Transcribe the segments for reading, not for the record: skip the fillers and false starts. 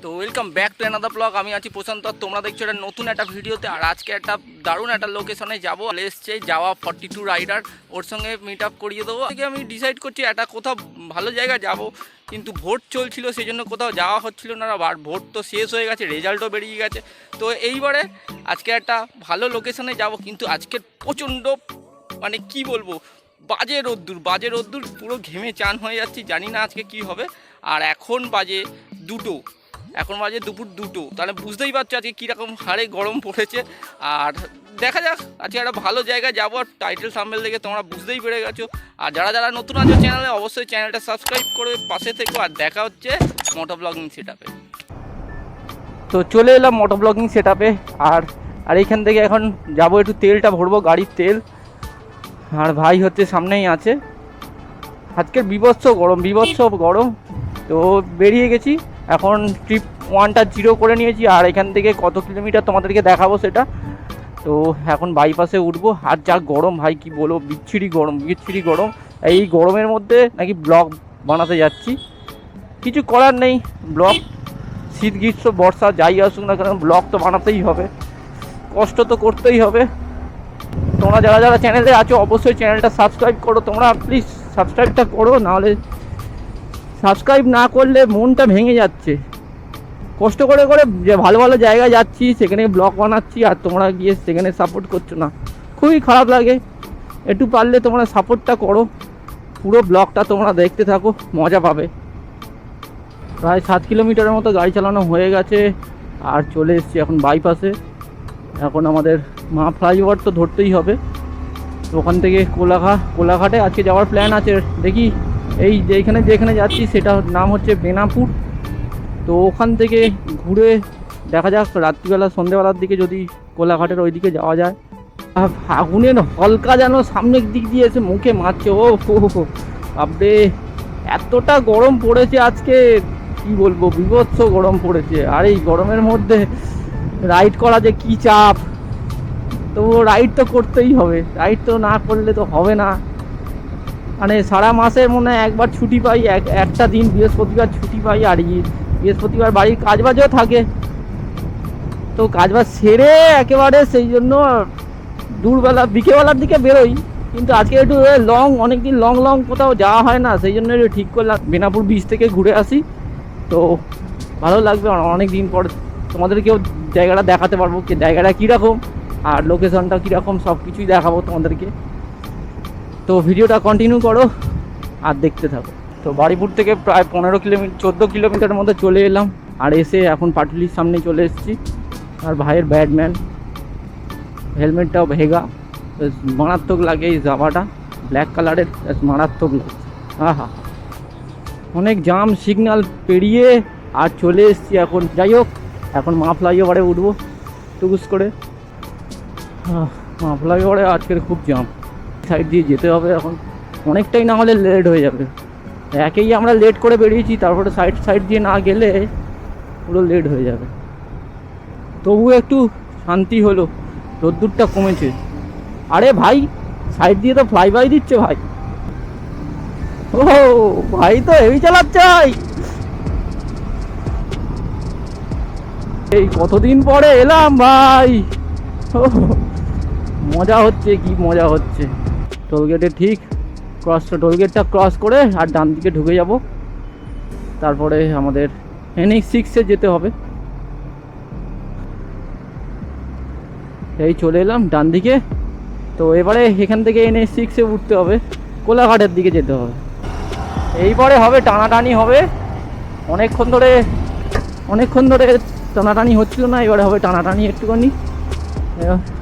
তো welcome back to another blog. আমি আছি প্রশান্ত, তোমরা দেখছো একটা নতুন একটা ভিডিওতে। আর আজকে একটা দারুণ একটা লোকেশনে যাবো, এসছে যাওয়া 42 রাইডার, ওর সঙ্গে মিট আপ করিয়ে দেবো। আজকে আমি ডিসাইড করছি একটা কোথাও ভালো জায়গা যাব, কিন্তু ভোট চলছিল সেই জন্য কোথাও যাওয়া হচ্ছিল না। আর ভোট তো শেষ হয়ে গেছে, রেজাল্টও বেরিয়ে গেছে। তো এইবারে আজকে একটা ভালো লোকেশনে যাব, কিন্তু আজকের প্রচণ্ড মানে কি বলবো, বাজে রোদ্দুর, পুরো ঘেমে চান হয়ে যাচ্ছি। জানি না আজকে কি হবে। আর এখন বাজে দুপুর 2, তাহলে বুঝতেই পারছো আজকে কীরকম হারে গরম পড়েছে। আর দেখা যাক, আজকে একটা ভালো জায়গায় যাবো। আর টাইটেল সামনে দেখে তোমরা বুঝতেই পেরে গেছো। আর যারা নতুন আছো চ্যানেলে, অবশ্যই চ্যানেলটা সাবস্ক্রাইব করে পাশে থেকো। আর দেখা হচ্ছে মোটো ব্লগিং সেট আপে। তো চলে এলাম মোটো ব্লগিং সেট আপে। আর এইখান থেকে এখন যাবো, একটু তেলটা ভরবো, গাড়ির তেল। আর ভাই হচ্ছে সামনেই আছে। আজকের বিভৎস গরম। তো বেরিয়ে গেছি, এখন ট্রিপ 1টা 0 করে নিয়েছি। আর এখান থেকে কত কিলোমিটার তোমাদেরকে দেখাবো সেটা। তো এখন বাইপাসে উঠবো। আর যা গরম ভাই, কি বলবো, বিচ্ছিরি গরম। এই গরমের মধ্যে নাকি ব্লগ বানাতে যাচ্ছি, কিছু করার নেই। ব্লগ শীত গ্রীষ্ম বর্ষা যাই আসুক না কেন, ব্লগ তো বানাতেই হবে, কষ্ট তো করতেই হবে। তোমরা যারা চ্যানেলে আছো অবশ্যই চ্যানেলটা সাবস্ক্রাইব করো। তোমরা প্লিজ সাবস্ক্রাইবটা করো, নাহলে সাবস্ক্রাইব না করলে মনটা ভেঙে যাচ্ছে। কষ্ট করে যে ভালো জায়গায় যাচ্ছি, সেখানে ব্লগ বানাচ্ছি, আর তোমরা গিয়ে সেখানে সাপোর্ট করছো না, খুবই খারাপ লাগে। একটু পারলে তোমরা সাপোর্টটা করো, পুরো ব্লগটা তোমরা দেখতে থাকো, মজা পাবে। প্রায় 7 কিলোমিটারের মতো গাড়ি চালানো হয়ে গেছে। আর চলে এসেছি এখন বাইপাসে। এখন আমাদের মা ফ্লাইওভার তো ধরতেই হবে। তো ওখান থেকে কোলাঘাটে আজকে যাওয়ার প্ল্যান আছে। দেখি এই যেখানে যাচ্ছি সেটার নাম হচ্ছে বেনাপুর। তো ওখান থেকে ঘুরে দেখা যাক রাত্রিবেলা সন্ধ্যেবেলার দিকে যদি কোলাঘাটের ওই দিকে যাওয়া যায়। আগুনের হলকা যেন সামনের দিক দিয়ে এসে মুখে মারছে। ও বাপরে, এতটা গরম পড়েছে আজকে, কি বলবো, বিভৎস গরম পড়েছে। আর এই গরমের মধ্যে রাইড করা যে কি চাপ। তো রাইড তো করতেই হবে, রাইড তো না করলে তো হবে না। মানে সারা মাসে মনে হয় একবার ছুটি পাই, একটা দিন বৃহস্পতিবার ছুটি পাই। আর বৃহস্পতিবার বাড়ির কাজবাজও থাকে, তো কাজবাজ সেরে একেবারে সেই জন্য বিকেলবেলার দিকে বেরোই। কিন্তু আজকে একটু অনেকদিন লং কোথাও যাওয়া হয় না, সেই জন্য একটু ঠিক করলাম বেনাপুর বিচ থেকে ঘুরে আসি। তো ভালো লাগবে, অনেক দিন পর তোমাদেরকেও জায়গাটা দেখাতে পারবো, জায়গাটা কীরকম আর লোকেশনটা কীরকম, সব কিছুই দেখাবো তোমাদেরকে। তো ভিডিওটা কন্টিনিউ করো আর দেখতে থাকো। তো বাড়িপুর থেকে প্রায় 14 কিলোমিটারের মধ্যে চলে এলাম। আর এসে এখন পাটুলির সামনে চলে এসেছি। আর ভাইয়ের ব্যাডম্যান, হেলমেটটাও ভেগা, বেশ মারাত্মক লাগে। এই জামাটা ব্ল্যাক কালারের, বেশ মারাত্মক লাগছে। আহা, অনেক জাম সিগন্যাল পেরিয়ে আর চলে এসেছি এখন। যাই হোক, এখন মা ফ্লাইওভারে উঠবো টুকুস করে। মা ফ্লাইওভারে আজকের খুব জাম, সাইড দিয়ে যেতে হবে এখন, অনেকটাই, না হলে লেট হয়ে যাবে। একেই আমরা লেট করে বেরিয়েছি, তারপরে সাইড দিয়ে না গেলে পুরো লেট হয়ে যাবে। তবু একটু শান্তি হলো, রোদ্দুরটা কমেছে। আরে ভাই, সাইড দিয়ে তো ফ্লাই বাই দিচ্ছে ভাই। ও ভাই তো হেভি চালাচ্ছে ভাই। এই কতদিন পরে এলাম ভাই, মজা হচ্ছে, কি মজা হচ্ছে। টোলগেটে ঠিক টোলগেটটা ক্রস করে আর ডান দিকে ঢুকে যাব। তারপরে আমাদের NH6-এ যেতে হবে। এই চলে এলাম ডান দিকে। তো এবারে এখান থেকে NH6-এ উঠতে হবে, কোলাঘাটের দিকে যেতে হবে। এইবারে হবে টানাটানি হবে, অনেকক্ষণ ধরে টানাটানি হচ্ছিল না, এবারে হবে টানাটানি একটুখানি।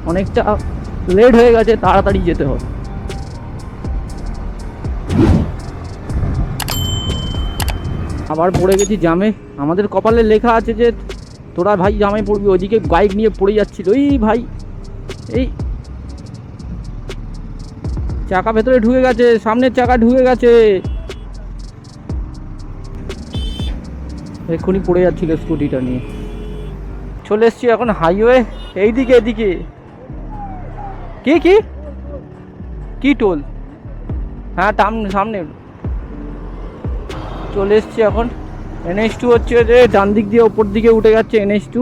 অনেকটা লেট হয়ে গেছে, তাড়াতাড়ি যেতে হবে। আবার পড়ে গেছি জামে। আমাদের কপালে লেখা আছে যে তোরা ভাই জামে পড়বি, ওইদিকে বাইক নিয়ে পড়ে যাচ্ছিল। ওই ভাই, এই চাকা ভেতরে ঢুকে গেছে, সামনের চাকা ঢুকে গেছে, এক্ষুনি পড়ে যাচ্ছিল স্কুটিটা নিয়ে। চলে এসছি এখন হাইওয়ে, এদিকে কি টোল? হ্যাঁ, সামনে চলে এসছি এখন। NH2 হচ্ছে যে ডান দিক দিয়ে ওপর দিকে উঠে যাচ্ছে NH2,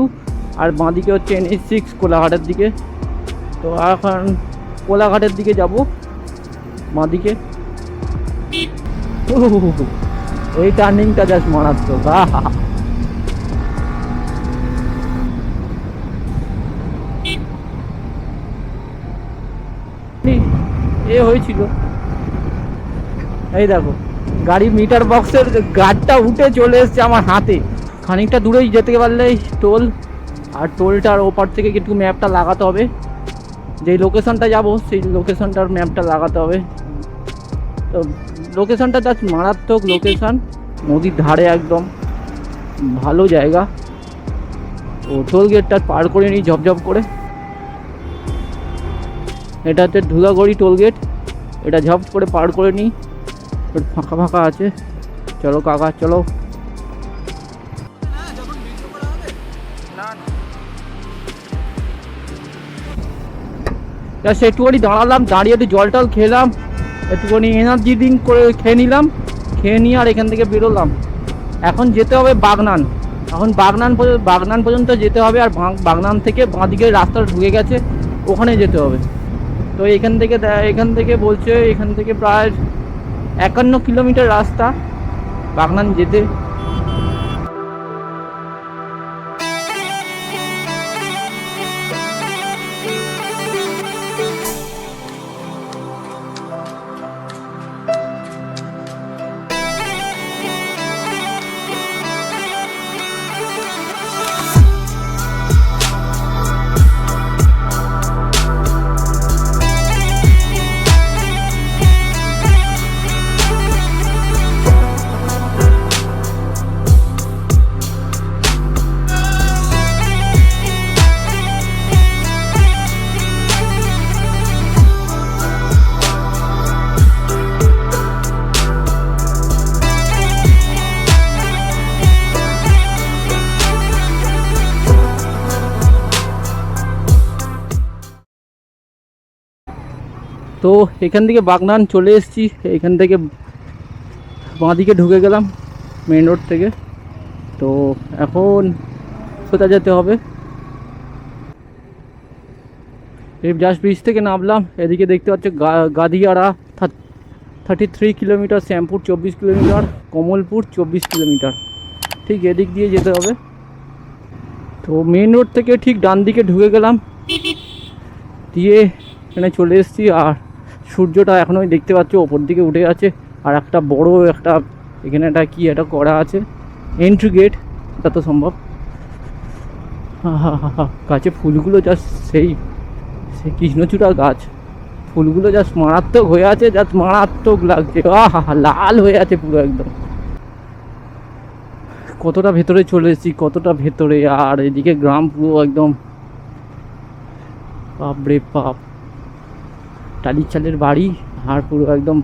আর বাঁ দিকে হচ্ছে NH6 কোলাঘাটের দিকে। তো এখন কোলাঘাটের দিকে যাব বাঁ দিকে। এই টার্নিংটা জাস্ট মারাত্মক। এ হয়েছিল, এই দেখো গাড়ি মিটার বক্সের গার্ডটা উঠে চলে এসছে আমার হাতে। খানিকটা দূরেই যেতে পারলেই টোল, আর টোলটার ওপার থেকে একটু ম্যাপটা লাগাতে হবে। যেই লোকেশনটা যাব সেই লোকেশনটার ম্যাপটা লাগাতে হবে। তো লোকেশনটা জাস্ট মারাত্মক লোকেশন, নদীর ধারে একদম ভালো জায়গা। তো টোল গেটটা পার করে নিই ঝপঝপ করে। এটা হচ্ছে ধুলাগড়ি টোল গেট, এটা ঝপ করে পার করে নিই। ফাঁকা ফাঁকা আছে, চলো কাকা চলো। জাস্ট একটুখানি দাঁড়ালাম, দাঁড়িয়ে একটু জল টল খেলাম, একটুখানি এনার্জি ড্রিঙ্ক করে খেয়ে নিলাম, খেয়ে নিয়ে আর এখান থেকে বেরোলাম। এখন যেতে হবে বাগনান। এখন বাগনান পর্যন্ত যেতে হবে, আর বাগনান থেকে বাঁ দিকে রাস্তা ঢুকে গেছে, ওখানে যেতে হবে। তো এখান থেকে বলছে এখান থেকে প্রায় 51 কিলোমিটার রাস্তা বাগনান যেতে। তো এখান থেকে বাগনান চলে এসেছি, এখান থেকে বাঁ দিকে ঢুকে গেলাম মেন রোড থেকে। তো এখন সোজা যেতে হবে। এই জাস্ট ব্রিজ থেকে নামলাম, এদিকে দেখতে পাচ্ছ Gadiara 33 kilometre, Shyampur 24 kilometre, Kamalpur 24 kilometre, ঠিক এদিক দিয়ে যেতে হবে। তো মেন রোড থেকে ঠিক ডান দিকে ঢুকে গেলাম, দিয়ে এখানে চলে এসেছি। আর সূর্যটা এখনই দেখতে পাচ্ছ ওপর দিকে উঠে আছে, আর একটা বড় একটা এখানে একটা কি একটা করা আছে, এন্ট্রি গেট এটা তো সম্ভব। গাছে ফুলগুলো জাস্ট সেই কৃষ্ণচূড়া গাছ, ফুলগুলো জাস্ট মারাত্মক হয়ে আছে, জাস্ট মারাত্মক লাগছে। লাল হয়ে আছে পুরো একদম। কতটা ভেতরে চলে এসেছি, কতটা ভেতরে, আর এদিকে গ্রাম পুরো একদম বাপরে বাপ, টালির চালের বাড়ি, আর পুরো একদম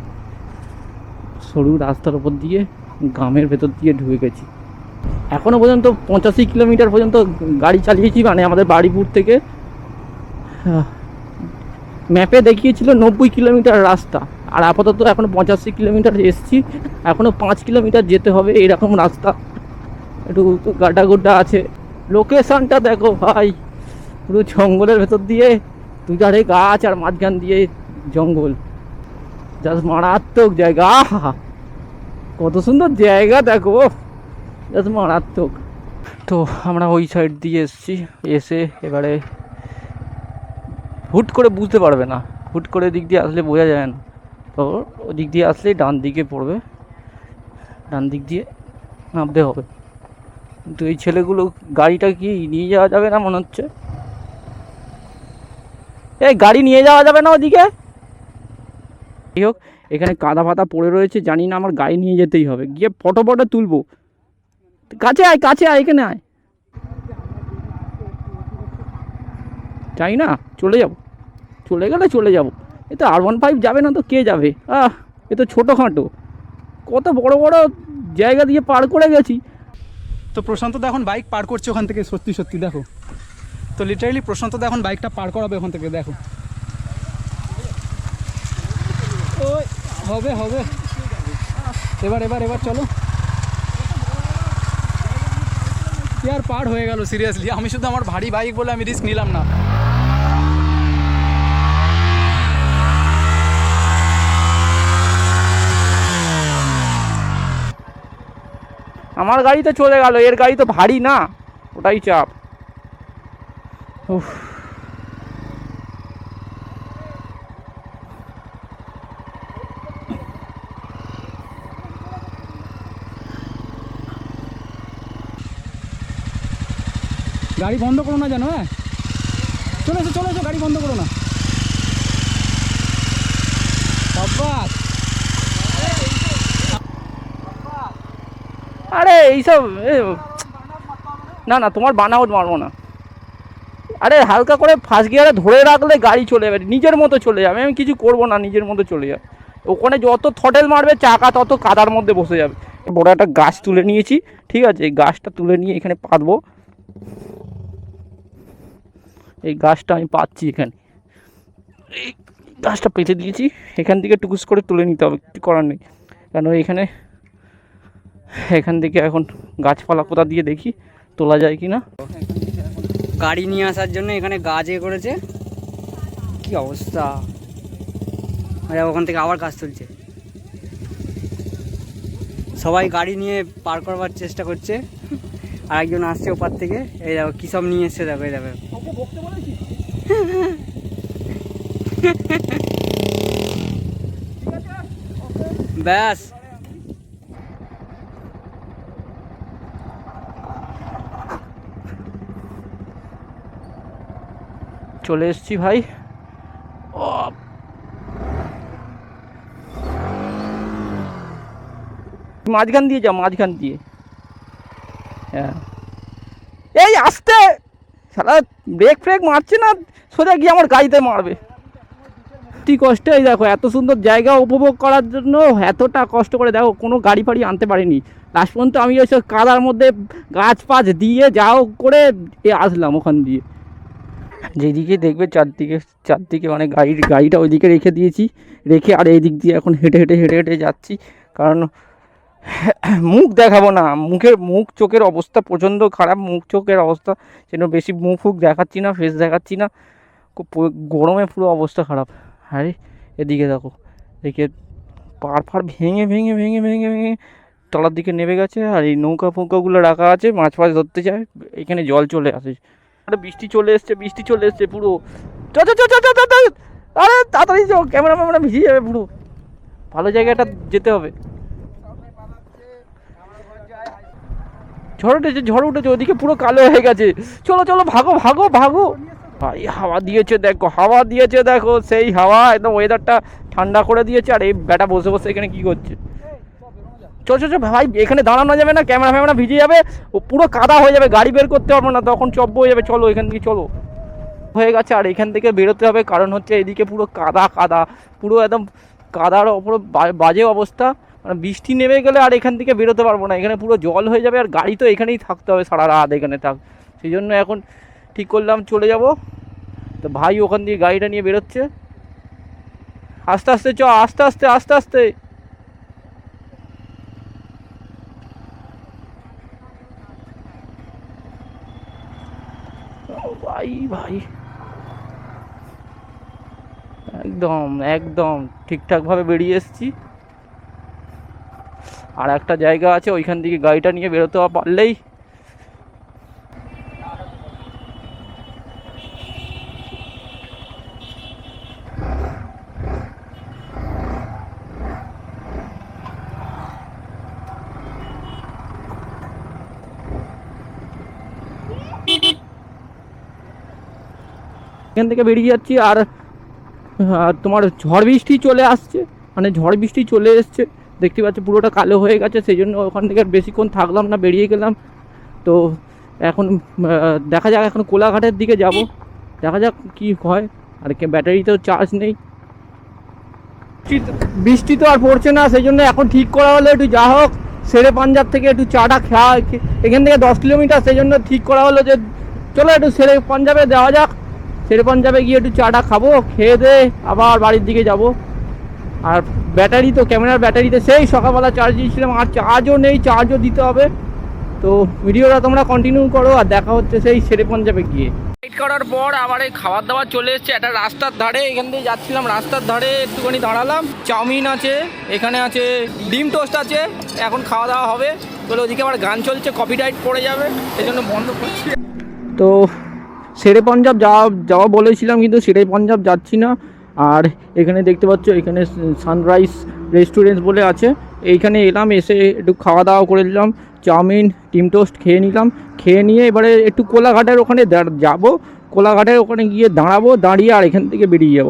সরু রাস্তার উপর দিয়ে গ্রামের ভেতর দিয়ে ঢুকে গেছি। এখনও পর্যন্ত 85 কিলোমিটার পর্যন্ত গাড়ি চালিয়েছি, মানে আমাদের বাড়িপুর থেকে। ম্যাপে দেখিয়েছিল 90 কিলোমিটার রাস্তা, আর আপাতত এখনও 85 কিলোমিটার এসেছি, এখনও 5 কিলোমিটার যেতে হবে এরকম রাস্তা, একটু গাড্ডা গুড্ডা আছে। লোকেশনটা দেখো ভাই, পুরো জঙ্গলের ভেতর দিয়ে, দুধারে গাছ আর মাঝখান দিয়ে জঙ্গল, জাস্ট মারাত্মক জায়গা। কত সুন্দর জায়গা দেখো, জাস্ট মারাত্মক। তো আমরা ওই সাইড দিয়ে এসেছি, এসে এবারে হুট করে বুঝতে পারবে না, হুট করে দিক দিয়ে আসলে বোঝা যায় না। তো ওই দিক দিয়ে আসলে ডান দিকে পড়বে, ডান দিক দিয়ে নামতে হবে। কিন্তু এই ছেলেগুলো গাড়িটা কি নিয়ে যাওয়া যাবে না মনে হচ্ছে, এই গাড়ি নিয়ে যাওয়া যাবে না ওদিকে। যাই হোক, এখানে কাদা ফাদা পড়ে রয়েছে, জানি না, আমার গাড়ি নিয়ে যেতেই হবে, গিয়ে ফটো তুলবো। কাছে আয়, কাছে আয়, এখানে আয়। চাই না, চলে যাব, চলে গেলে চলে যাব। এ তো R15 যাবে না তো কে যাবে? এ তো ছোটোখাটো, কত বড় বড় জায়গা দিয়ে পার করে গেছি। তো প্রশান্তদা এখন বাইক পার করছে ওখান থেকে, সত্যি সত্যি দেখো। তো লিটারালি প্রশান্তদা এখন বাইকটা পার করাবে ওখান থেকে, দেখো। ওই হবে হবে, এবার এবার এবার চলো। আর পার হয়ে গেল সিরিয়াসলি। আমি শুধু আমার ভারী বাইক বলে আমি রিস্ক নিলাম না। আমার গাড়ি তো চলে গেল, এর গাড়ি তো ভারী না, ওটাই চাপ। উফ, গাড়ি বন্ধ করো না জানো। হ্যাঁ চলে এসো চলে এসো, গাড়ি বন্ধ করো না বাবা। আরে এইসব না না, তোমার বানাউট মারবো না। আরে হালকা করে ফার্স্ট গিয়ারে ধরে রাখলে গাড়ি চলে যাবে, নিজের মতো চলে যাবে। আমি কিছু করবো না, নিজের মতো চলে যাবে। ওখানে যত থটেল মারবে চাকা তত কাদার মধ্যে বসে যাবে। বড় একটা গাছ তুলে নিয়েছি, ঠিক আছে, এই গাছটা তুলে নিয়ে এখানে পাতবো। এই গাছটা আমি পাচ্ছি এখানে, এই গাছটা পেতে দিয়েছি, এখান থেকে টুকুস করে তুলে নিতে হবে, কিছু করার নেই। কেন এখান থেকে এখন গাছপালা কোথা দিয়ে দেখি তোলা যায় কি না। গাড়ি নিয়ে আসার জন্য এখানে গাছ করেছে, কি অবস্থা। আর ওখান থেকে আবার কাজ চলছে, সবাই গাড়ি নিয়ে পার করবার চেষ্টা করছে। আর একজন আসছে ওপার থেকে, এই দেখো কী সব নিয়ে এসছে, দেখো এই দেখো। ব্যাস চলে এসছি ভাই। ও মাঝখান দিয়ে যাও, মাঝখান দিয়ে। হ্যাঁ এই আসতে, সারা ব্রেক ফ্রেক মারছে না, সোজা গিয়ে আমার গাড়িতে মারবে। কি কষ্ট। এই দেখো এত সুন্দর জায়গা উপভোগ করার জন্য এতটা কষ্ট করে, দেখো কোনো গাড়ি ফাড়ি আনতে পারিনি। লাস্ট পর্যন্ত আমি ওইসব কাদার মধ্যে গাছ পাছ দিয়ে যাও করে আসলাম ওখান দিয়ে। যেদিকে দেখবে চারদিকে মানে গাড়িটা ওইদিকে রেখে দিয়েছি, রেখে আর এই দিক দিয়ে এখন হেঁটে হেঁটে যাচ্ছি। কারণ মুখ দেখাবো না, মুখ চোখের অবস্থা প্রচণ্ড খারাপ, মুখ চোখের অবস্থা সেজন্য বেশি মুখ দেখাচ্ছি না, ফেস দেখাচ্ছি না। গরমে পুরো অবস্থা খারাপ। আরে এদিকে দেখো, পাড় ভেঙে তলার দিকে নেমে গেছে। আর এই নৌকাগুলো রাখা আছে, মাছ ধরতে যায়, এখানে জল চলে আসে। বৃষ্টি চলে এসছে পুরো। আরে তাড়াতাড়ি যাও, ক্যামেরা ভিজে যাবে পুরো। ভালো জায়গাটা যেতে হবে। ঝড় উঠেছে ওদিকে, পুরো কালো হয়ে গেছে। চলো ভাগো। ভাই হাওয়া দিয়েছে দেখো, সেই হাওয়া একদম ওয়েদারটা ঠান্ডা করে দিয়েছে। আর এই ব্যাটা বসে এখানে কি করছে? চল ভাই, এখানে দাঁড়ানো যাবে না, ক্যামেরা ভিজে যাবে, ও পুরো কাদা হয়ে যাবে, গাড়ি বের করতে পারবো না, তখন চব্য হয়ে যাবে। চলো এখান থেকে চলো, হয়ে গেছে। আর এখান থেকে বেরোতে হবে, কারণ হচ্ছে এদিকে পুরো কাদা, পুরো একদম কাদার পুরো বাজে অবস্থা। মানে বৃষ্টি নেমে গেলে আর এখান থেকে বেরোতে পারবো না, এখানে পুরো জল হয়ে যাবে। আর গাড়ি তো এখানেই থাকতে হবে, সারা রাত এখানে সেই জন্য এখন ঠিক করলাম চলে যাব। তো ভাই ওখান দিয়ে গাড়িটা নিয়ে বেরোচ্ছে। আস্তে ভাই একদম ঠিকঠাকভাবে বেরিয়ে এসেছি। আর একটা জায়গা আছে, ওইখান থেকে গাড়িটা নিয়ে বেরোতে পারলেই। এখান থেকে বেরিয়ে যাচ্ছি। আর তোমার ঝড় বৃষ্টি চলে আসছে, মানে ঝড় বৃষ্টি চলে এসছে, দেখতে পাচ্ছি পুরোটা কালো হয়ে গেছে। সেই জন্য ওখান থেকে বেশিক্ষণ থাকলাম না, বেরিয়ে গেলাম। তো এখন দেখা যাক, এখন কোলাঘাটের দিকে যাব, দেখা যাক কি হয়। আর ব্যাটারিতেও চার্জ নেই, বৃষ্টি তো আর পড়ছে না, সেই জন্য এখন ঠিক করা হলো একটু যা হোক শেরে পাঞ্জাব থেকে একটু চাটা খাওয়া, এখান থেকে 10 কিলোমিটার, সেই জন্য ঠিক করা হলো যে চলো একটু শেরে পাঞ্জাবে যাওয়া যাক। শেরে পাঞ্জাবে গিয়ে একটু চাটা খাবো, খেয়ে দিয়ে আবার বাড়ির দিকে যাব। আর ব্যাটারি তো, ক্যামেরার ব্যাটারিতে সেই সকালবেলা চার্জ দিয়েছিলাম, আর চার্জও নেই, চার্জও দিতে হবে। তো ভিডিওটা তোমরা কন্টিনিউ করো, আর দেখা হচ্ছে সেই শেরে পঞ্জাবে গিয়ে। রাইড করার পর আবার এই খাবার দাবার চলে এসছে একটা রাস্তার ধারে, এখান দিয়ে যাচ্ছিলাম, রাস্তার ধারে একটুখানি দাঁড়ালাম। চাউমিন আছে, এখানে আছে ডিম টোস্ট আছে, এখন খাওয়া দাওয়া হবে। বলে ওদিকে আবার গান চলছে, কপিরাইট পড়ে যাবে, এই জন্য বন্ধ করছি। তো শেরে পঞ্জাব যাওয়া বলেছিলাম, কিন্তু শেরে পঞ্জাব যাচ্ছি না। আর এখানে দেখতে পাচ্ছ, এখানে সানরাইজ রেস্টুরেন্ট বলে আছে, এইখানে এলাম, এসে একটু খাওয়া দাওয়া করে নিলাম, চাউমিন ডিম টোস্ট খেয়ে নিলাম। খেয়ে নিয়ে এবারে একটু কোলাঘাটের ওখানে যাব, কোলাঘাটের ওখানে গিয়ে দাঁড়াবো, দাঁড়িয়ে আর এখান থেকে বেরিয়ে যাব।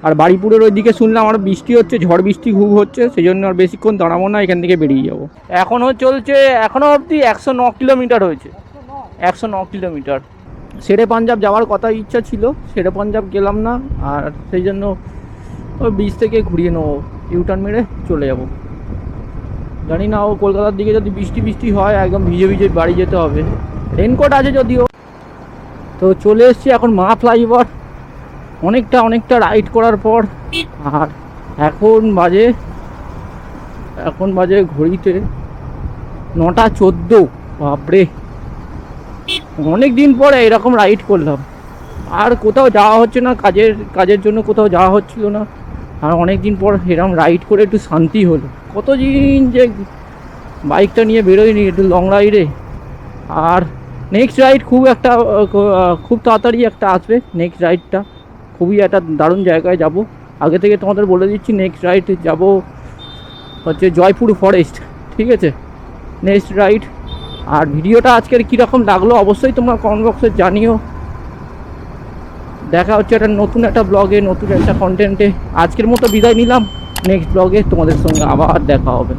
আর বাড়িপুরের ওইদিকে শুনলাম আর বৃষ্টি হচ্ছে, ঝড় বৃষ্টি খুব হচ্ছে, সেই জন্য আর বেশিক্ষণ দাঁড়াবো না, এখান থেকে বেরিয়ে যাব। এখনও চলছে, এখনও অবধি 109 কিলোমিটার হয়েছে, 109 কিলোমিটার। শেরে পাঞ্জাব যাওয়ার কথা ইচ্ছা ছিল, শেরে পাঞ্জাব গেলাম না, আর সেই জন্য ওই ব্রিজ থেকে ঘুরিয়ে নেবো, ইউটার্ন মেরে চলে যাব। জানি না ও কলকাতার দিকে যদি বৃষ্টি হয় একদম ভিজে ভিজে বাড়ি যেতে হবে। রেনকোট আছে যদিও। তো চলে এসেছি এখন মা ফ্লাইওভার, অনেকটা রাইড করার পর। আর এখন বাজে ঘড়িতে 9:14। বাপরে, অনেক দিন পরে এরকম রাইড করলাম। আর কোথাও যাওয়া হচ্ছে না, কাজের জন্য কোথাও যাওয়া হচ্ছিল না। আর অনেক দিন পর এরকম রাইড করে একটু শান্তি হলো। কতদিন যে বাইকটা নিয়ে বেরোয়নি একটু লং রাইডে। আর নেক্সট রাইড খুব তাড়াতাড়ি একটা আসবে। নেক্সট রাইডটা খুবই একটা দারুণ জায়গায় যাব। আগে থেকে তোমাদের বলে দিচ্ছি, নেক্সট রাইড যাব হচ্ছে জয়পুর ফরেস্ট, ঠিক আছে, নেক্সট রাইড। আর ভিডিওটা আজকের কীরকম লাগলো অবশ্যই তোমরা কমেন্ট বক্সে জানিও। দেখা হচ্ছে নতুন একটা ব্লগে, নতুন একটা কন্টেন্টে। আজকের মতো বিদায় নিলাম, নেক্সট ব্লগে তোমাদের সঙ্গে আবার দেখা হবে।